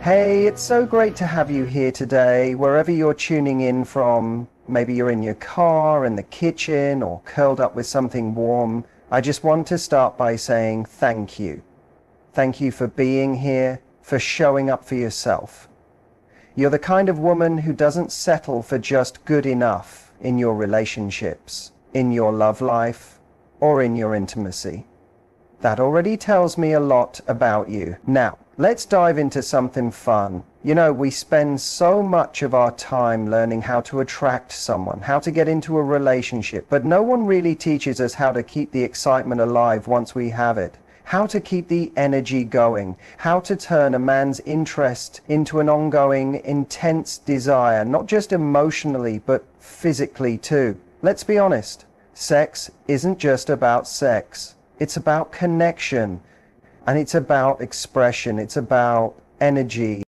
Hey, it's so great to have you here today, wherever you're tuning in from. Maybe you're in your car, in the kitchen, or curled up with something warm. I just want to start by saying thank you. Thank you for being here, for showing up for yourself. You're the kind of woman who doesn't settle for just good enough in your relationships, in your love life, or in your intimacy. That already tells me a lot about you. Now, let's dive into something fun. You know, we spend so much of our time learning how to attract someone, how to get into a relationship, but no one really teaches us how to keep the excitement alive once we have it, how to keep the energy going, how to turn a man's interest into an ongoing, intense desire, not just emotionally, but physically too. Let's be honest, sex isn't just about sex. It's about connection, and it's about expression, it's about energy.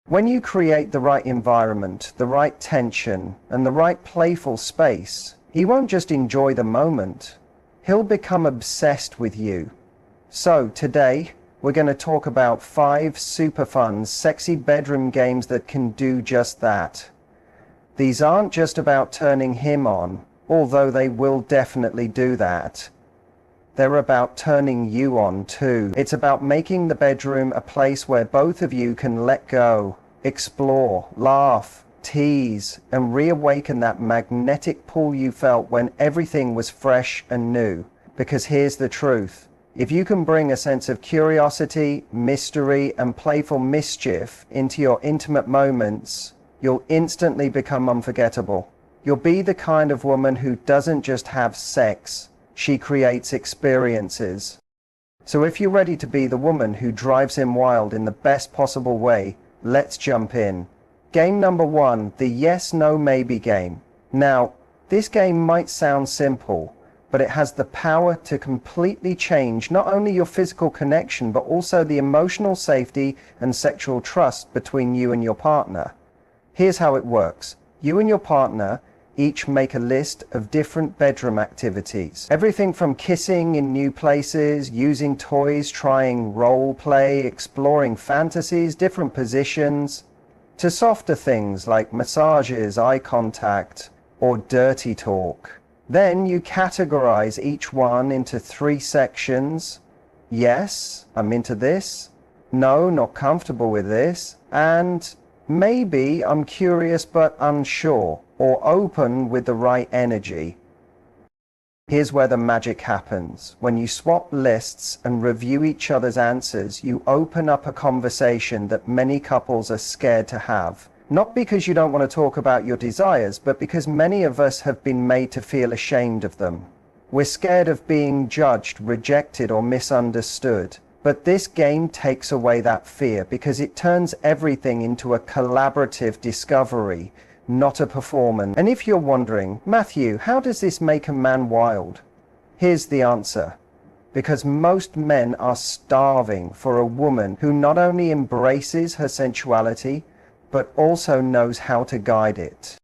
When you create the right environment, the right tension, and the right playful space, he won't just enjoy the moment, he'll become obsessed with you. So today, we're going to talk about 5 super fun, sexy bedroom games that can do just that. These aren't just about turning him on, although they will definitely do that. They're about turning you on too. It's about making the bedroom a place where both of you can let go, explore, laugh, tease, and reawaken that magnetic pull you felt when everything was fresh and new. Because here's the truth. If you can bring a sense of curiosity, mystery, and playful mischief into your intimate moments, you'll instantly become unforgettable. You'll be the kind of woman who doesn't just have sex, she creates experiences. So if you're ready to be the woman who drives him wild in the best possible way, let's jump in. Game number 1, the yes, no, maybe game. Now, this game might sound simple, but it has the power to completely change not only your physical connection, but also the emotional safety and sexual trust between you and your partner. Here's how it works. You and your partner each make a list of different bedroom activities. Everything from kissing in new places, using toys, trying role play, exploring fantasies, different positions, to softer things like massages, eye contact, or dirty talk. Then you categorize each one into 3 sections. Yes, I'm into this. No, not comfortable with this. And maybe I'm curious but unsure, or open with the right energy. Here's where the magic happens. When you swap lists and review each other's answers, you open up a conversation that many couples are scared to have. Not because you don't want to talk about your desires, but because many of us have been made to feel ashamed of them. We're scared of being judged, rejected, or misunderstood. But this game takes away that fear because it turns everything into a collaborative discovery, not a performance. And if you're wondering, Matthew, how does this make a man wild? Here's the answer. Because most men are starving for a woman who not only embraces her sensuality, but also knows how to guide it.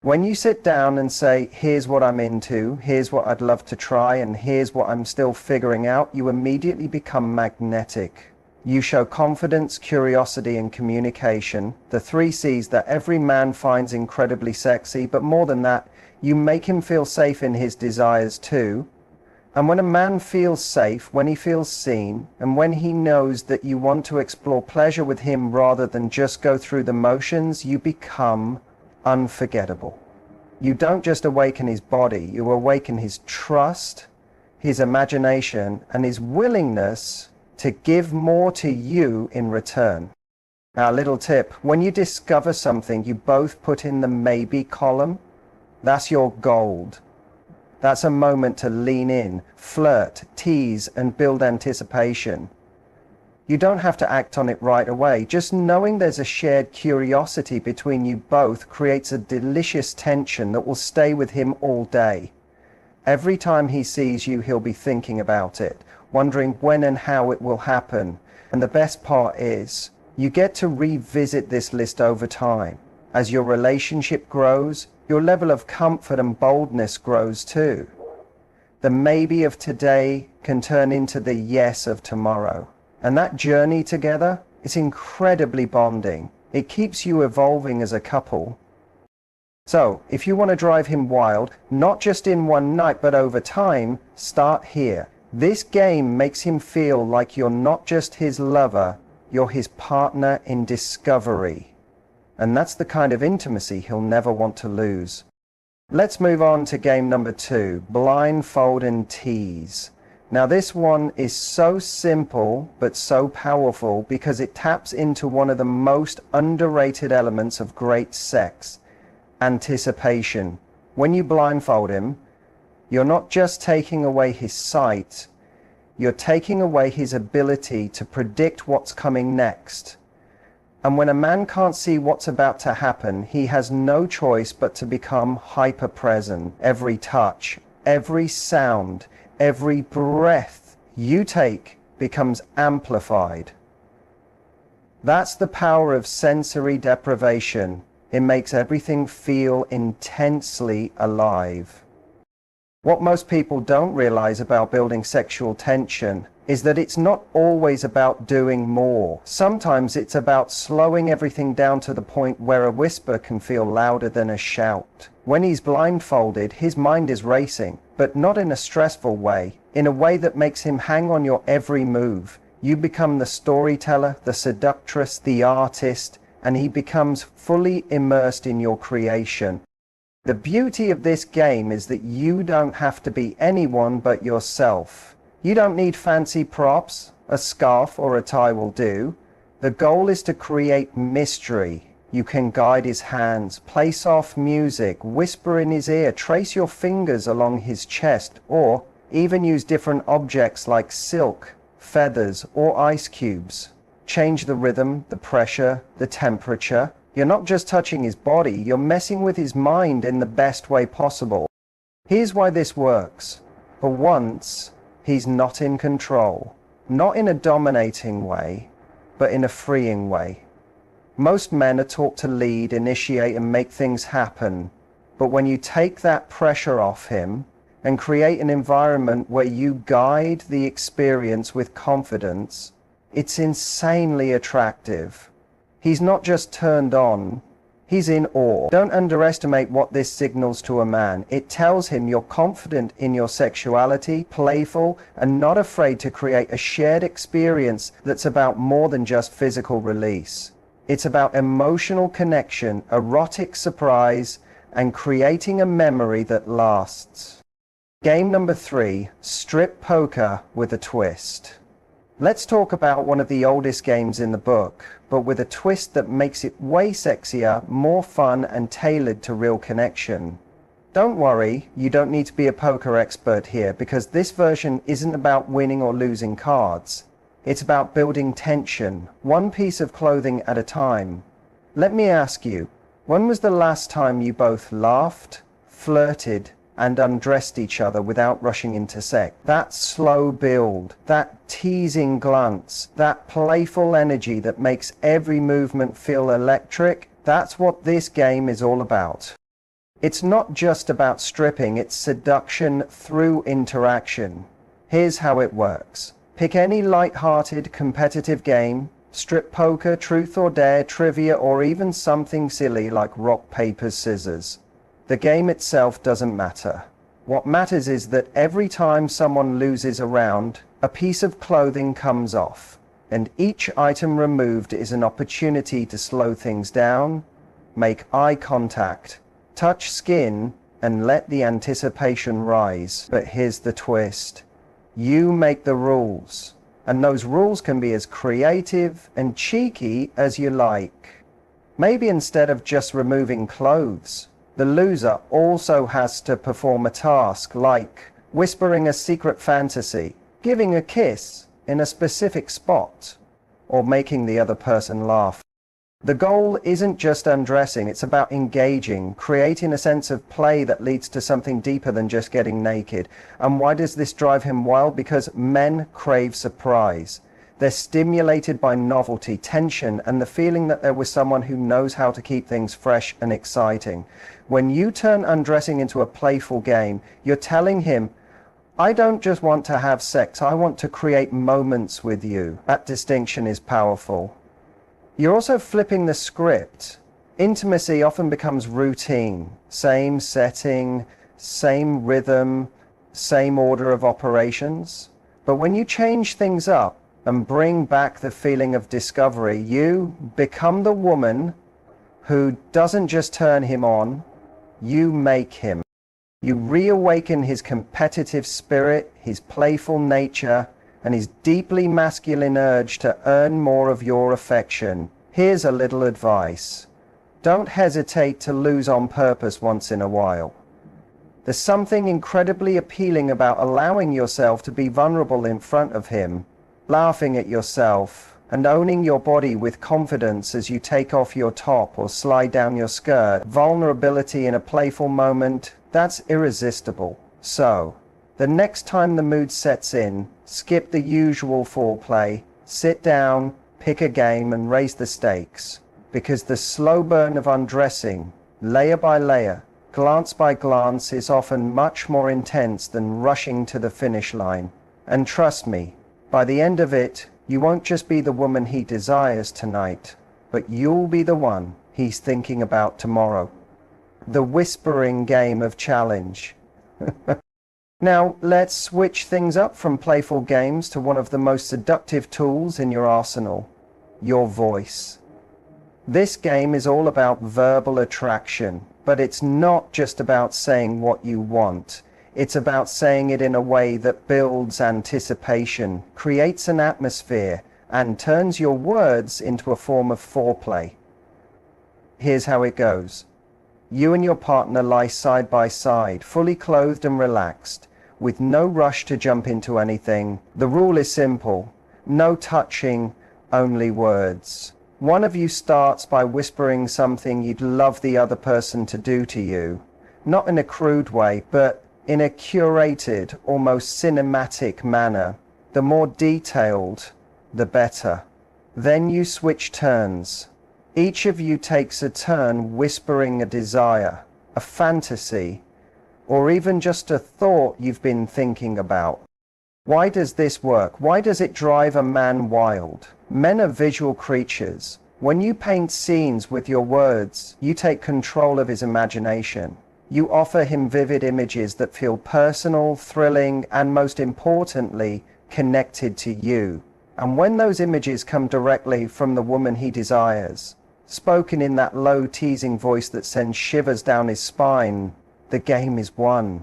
When you sit down and say, here's what I'm into, here's what I'd love to try, and here's what I'm still figuring out, you immediately become magnetic. You show confidence, curiosity, and communication, the 3 C's that every man finds incredibly sexy, but more than that, you make him feel safe in his desires too. And when a man feels safe, when he feels seen, and when he knows that you want to explore pleasure with him rather than just go through the motions, you become unforgettable. You don't just awaken his body, you awaken his trust, his imagination, and his willingness to give more to you in return. Now, a little tip, when you discover something you both put in the maybe column, that's your gold. That's a moment to lean in, flirt, tease, and build anticipation. You don't have to act on it right away. Just knowing there's a shared curiosity between you both creates a delicious tension that will stay with him all day. Every time he sees you, he'll be thinking about it, wondering when and how it will happen. And the best part is, you get to revisit this list over time. As your relationship grows, your level of comfort and boldness grows too. The maybe of today can turn into the yes of tomorrow. And that journey together, It's incredibly bonding. It keeps you evolving as a couple. So, if you want to drive him wild, not just in one night but over time, start here. This game makes him feel like you're not just his lover, you're his partner in discovery. And that's the kind of intimacy he'll never want to lose. Let's move on to game number 2, blindfold and tease. Now this one is so simple but so powerful because it taps into one of the most underrated elements of great sex: anticipation. When you blindfold him, you're not just taking away his sight, you're taking away his ability to predict what's coming next. And when a man can't see what's about to happen, he has no choice but to become hyper-present. Every touch, every sound, every breath you take becomes amplified. That's the power of sensory deprivation. It makes everything feel intensely alive. What most people don't realize about building sexual tension is that it's not always about doing more. Sometimes it's about slowing everything down to the point where a whisper can feel louder than a shout. When he's blindfolded, his mind is racing, but not in a stressful way, in a way that makes him hang on your every move. You become the storyteller, the seductress, the artist, and he becomes fully immersed in your creation. The beauty of this game is that you don't have to be anyone but yourself. You don't need fancy props. A scarf or a tie will do. The goal is to create mystery. You can guide his hands, play soft music, whisper in his ear, trace your fingers along his chest, or even use different objects like silk, feathers, or ice cubes. Change the rhythm, the pressure, the temperature. You're not just touching his body, you're messing with his mind in the best way possible. Here's why this works. For once, he's not in control. Not in a dominating way, but in a freeing way. Most men are taught to lead, initiate, and make things happen. But when you take that pressure off him and create an environment where you guide the experience with confidence, it's insanely attractive. He's not just turned on, he's in awe. Don't underestimate what this signals to a man. It tells him you're confident in your sexuality, playful, and not afraid to create a shared experience that's about more than just physical release. It's about emotional connection, erotic surprise, and creating a memory that lasts. Game number 3, strip poker with a twist. Let's talk about one of the oldest games in the book, but with a twist that makes it way sexier, more fun, and tailored to real connection. Don't worry, you don't need to be a poker expert here, because this version isn't about winning or losing cards. It's about building tension, one piece of clothing at a time. Let me ask you, when was the last time you both laughed, flirted, and undressed each other without rushing into sex? That slow build, that teasing glance, that playful energy that makes every movement feel electric, that's what this game is all about. It's not just about stripping, it's seduction through interaction. Here's how it works. Pick any light-hearted, competitive game, strip poker, truth or dare, trivia, or even something silly like rock, paper, scissors. The game itself doesn't matter. What matters is that every time someone loses a round, a piece of clothing comes off, and each item removed is an opportunity to slow things down, make eye contact, touch skin, and let the anticipation rise. But here's the twist. You make the rules, and those rules can be as creative and cheeky as you like. Maybe instead of just removing clothes, the loser also has to perform a task like whispering a secret fantasy, giving a kiss in a specific spot, or making the other person laugh. The goal isn't just undressing, it's about engaging, creating a sense of play that leads to something deeper than just getting naked. And why does this drive him wild? Because men crave surprise. They're stimulated by novelty, tension, and the feeling that they're with someone who knows how to keep things fresh and exciting. When you turn undressing into a playful game, you're telling him, I don't just want to have sex, I want to create moments with you. That distinction is powerful. You're also flipping the script. Intimacy often becomes routine. Same setting, same rhythm, same order of operations. But when you change things up and bring back the feeling of discovery, you become the woman who doesn't just turn him on, you make him. You reawaken his competitive spirit, his playful nature, and his deeply masculine urge to earn more of your affection. Here's a little advice. Don't hesitate to lose on purpose once in a while. There's something incredibly appealing about allowing yourself to be vulnerable in front of him, laughing at yourself, and owning your body with confidence as you take off your top or slide down your skirt. Vulnerability in a playful moment, that's irresistible. So, the next time the mood sets in, skip the usual foreplay, sit down, pick a game and raise the stakes. Because the slow burn of undressing, layer by layer, glance by glance, is often much more intense than rushing to the finish line. And trust me, by the end of it, you won't just be the woman he desires tonight, but you'll be the one he's thinking about tomorrow. The whispering game of challenge. Now, let's switch things up from playful games to one of the most seductive tools in your arsenal, your voice. This game is all about verbal attraction, but it's not just about saying what you want. It's about saying it in a way that builds anticipation, creates an atmosphere, and turns your words into a form of foreplay. Here's how it goes. You and your partner lie side by side, fully clothed and relaxed, with no rush to jump into anything. The rule is simple. No touching, only words. One of you starts by whispering something you'd love the other person to do to you. Not in a crude way, but in a curated, almost cinematic manner. The more detailed, the better. Then you switch turns. Each of you takes a turn whispering a desire, a fantasy, or even just a thought you've been thinking about. Why does this work? Why does it drive a man wild? Men are visual creatures. When you paint scenes with your words, you take control of his imagination. You offer him vivid images that feel personal, thrilling, and most importantly, connected to you. And when those images come directly from the woman he desires, spoken in that low, teasing voice that sends shivers down his spine, the game is won.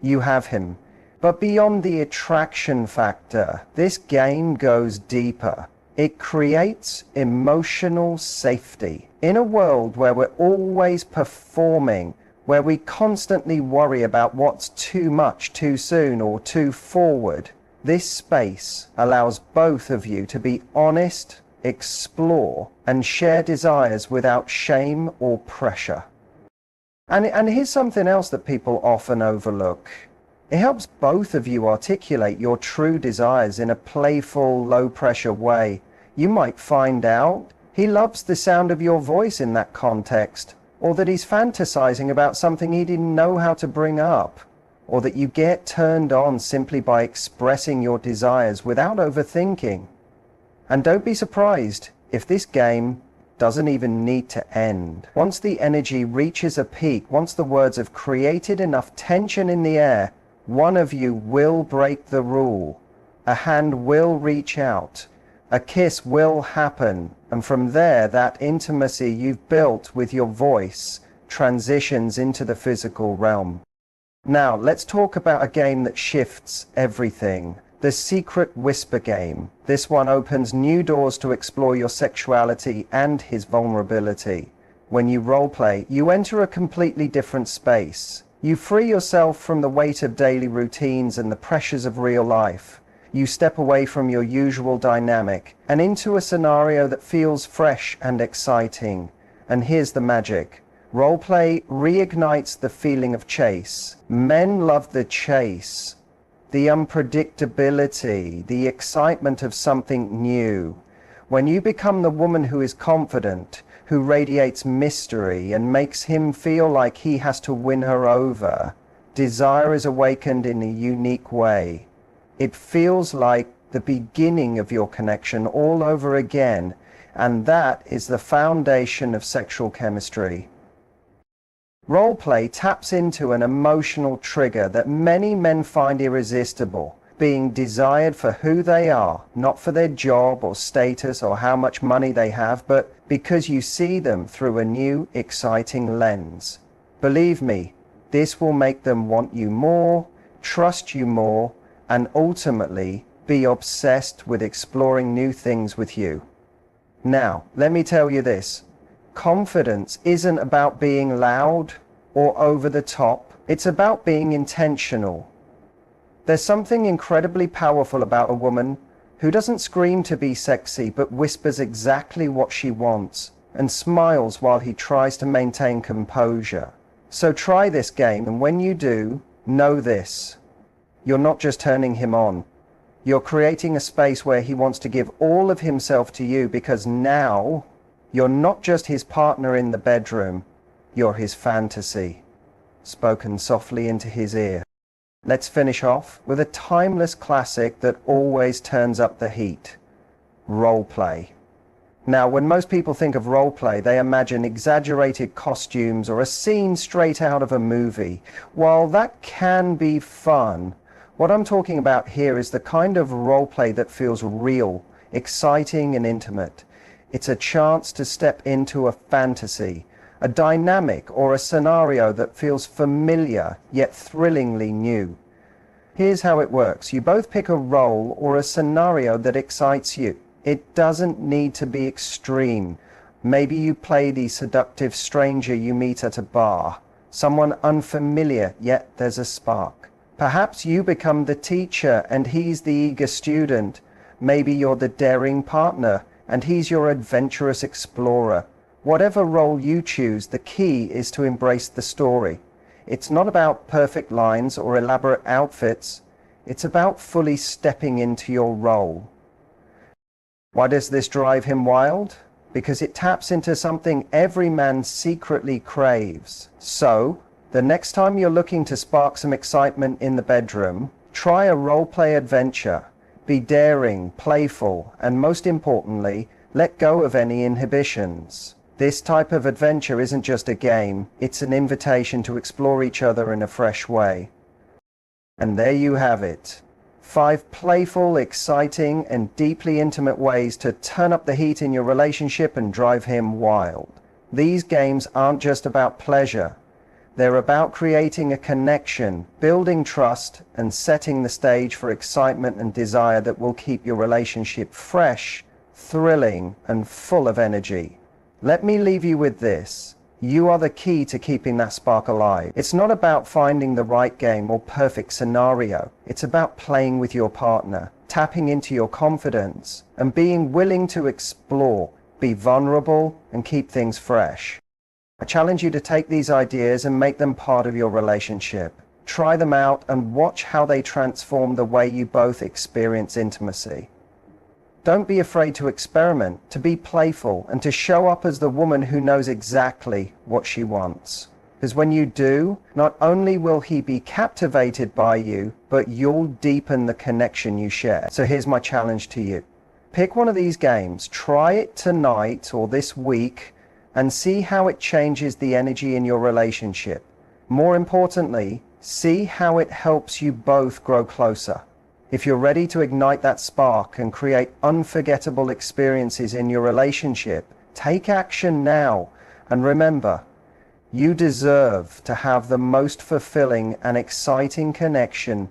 You have him. But beyond the attraction factor, this game goes deeper. It creates emotional safety. In a world where we're always performing, where we constantly worry about what's too much, too soon, or too forward, this space allows both of you to be honest, explore, and share desires without shame or pressure. And here's something else that people often overlook. It helps both of you articulate your true desires in a playful, low-pressure way. You might find out he loves the sound of your voice in that context, or that he's fantasizing about something he didn't know how to bring up, or that you get turned on simply by expressing your desires without overthinking. And don't be surprised if this game doesn't even need to end. Once the energy reaches a peak, once the words have created enough tension in the air, one of you will break the rule. A hand will reach out. A kiss will happen. And from there, that intimacy you've built with your voice transitions into the physical realm. Now, let's talk about a game that shifts everything. The secret whisper game. This one opens new doors to explore your sexuality and his vulnerability. When you roleplay, you enter a completely different space. You free yourself from the weight of daily routines and the pressures of real life. You step away from your usual dynamic and into a scenario that feels fresh and exciting. And here's the magic. Roleplay reignites the feeling of chase. Men love the chase, the unpredictability, the excitement of something new. When you become the woman who is confident, who radiates mystery and makes him feel like he has to win her over, desire is awakened in a unique way. It feels like the beginning of your connection all over again, And that is the foundation of sexual chemistry. Roleplay taps into an emotional trigger that many men find irresistible, being desired for who they are, not for their job or status or how much money they have, but because you see them through a new, exciting lens. Believe me, this will make them want you more, trust you more, and ultimately be obsessed with exploring new things with you. Now, let me tell you this. Confidence isn't about being loud or over the top. It's about being intentional. There's something incredibly powerful about a woman who doesn't scream to be sexy but whispers exactly what she wants and smiles while he tries to maintain composure. So try this game, and when you do, know this. You're not just turning him on. You're creating a space where he wants to give all of himself to you, because now you're not just his partner in the bedroom, you're his fantasy, spoken softly into his ear. Let's finish off with a timeless classic that always turns up the heat. Roleplay. Now, when most people think of roleplay, they imagine exaggerated costumes or a scene straight out of a movie. While that can be fun, what I'm talking about here is the kind of roleplay that feels real, exciting, and intimate. It's a chance to step into a fantasy, a dynamic or a scenario that feels familiar yet thrillingly new. Here's how it works. You both pick a role or a scenario that excites you. It doesn't need to be extreme. Maybe you play the seductive stranger you meet at a bar, someone unfamiliar, yet there's a spark. Perhaps you become the teacher and he's the eager student. Maybe you're the daring partner and he's your adventurous explorer. Whatever role you choose, the key is to embrace the story. It's not about perfect lines or elaborate outfits. It's about fully stepping into your role. Why does this drive him wild? Because it taps into something every man secretly craves. So, the next time you're looking to spark some excitement in the bedroom, try a role-play adventure. Be daring, playful, and most importantly, let go of any inhibitions. This type of adventure isn't just a game, it's an invitation to explore each other in a fresh way. And there you have it. 5 playful, exciting, and deeply intimate ways to turn up the heat in your relationship and drive him wild. These games aren't just about pleasure. They're about creating a connection, building trust, and setting the stage for excitement and desire that will keep your relationship fresh, thrilling, and full of energy. Let me leave you with this. You are the key to keeping that spark alive. It's not about finding the right game or perfect scenario. It's about playing with your partner, tapping into your confidence, and being willing to explore, be vulnerable, and keep things fresh. I challenge you to take these ideas and make them part of your relationship. Try them out and watch how they transform the way you both experience intimacy. Don't be afraid to experiment, to be playful, and to show up as the woman who knows exactly what she wants. Because when you do, not only will he be captivated by you, but you'll deepen the connection you share. So here's my challenge to you. Pick one of these games, try it tonight or this week, and see how it changes the energy in your relationship. More importantly, see how it helps you both grow closer. If you're ready to ignite that spark and create unforgettable experiences in your relationship, take action now. And remember, you deserve to have the most fulfilling and exciting connection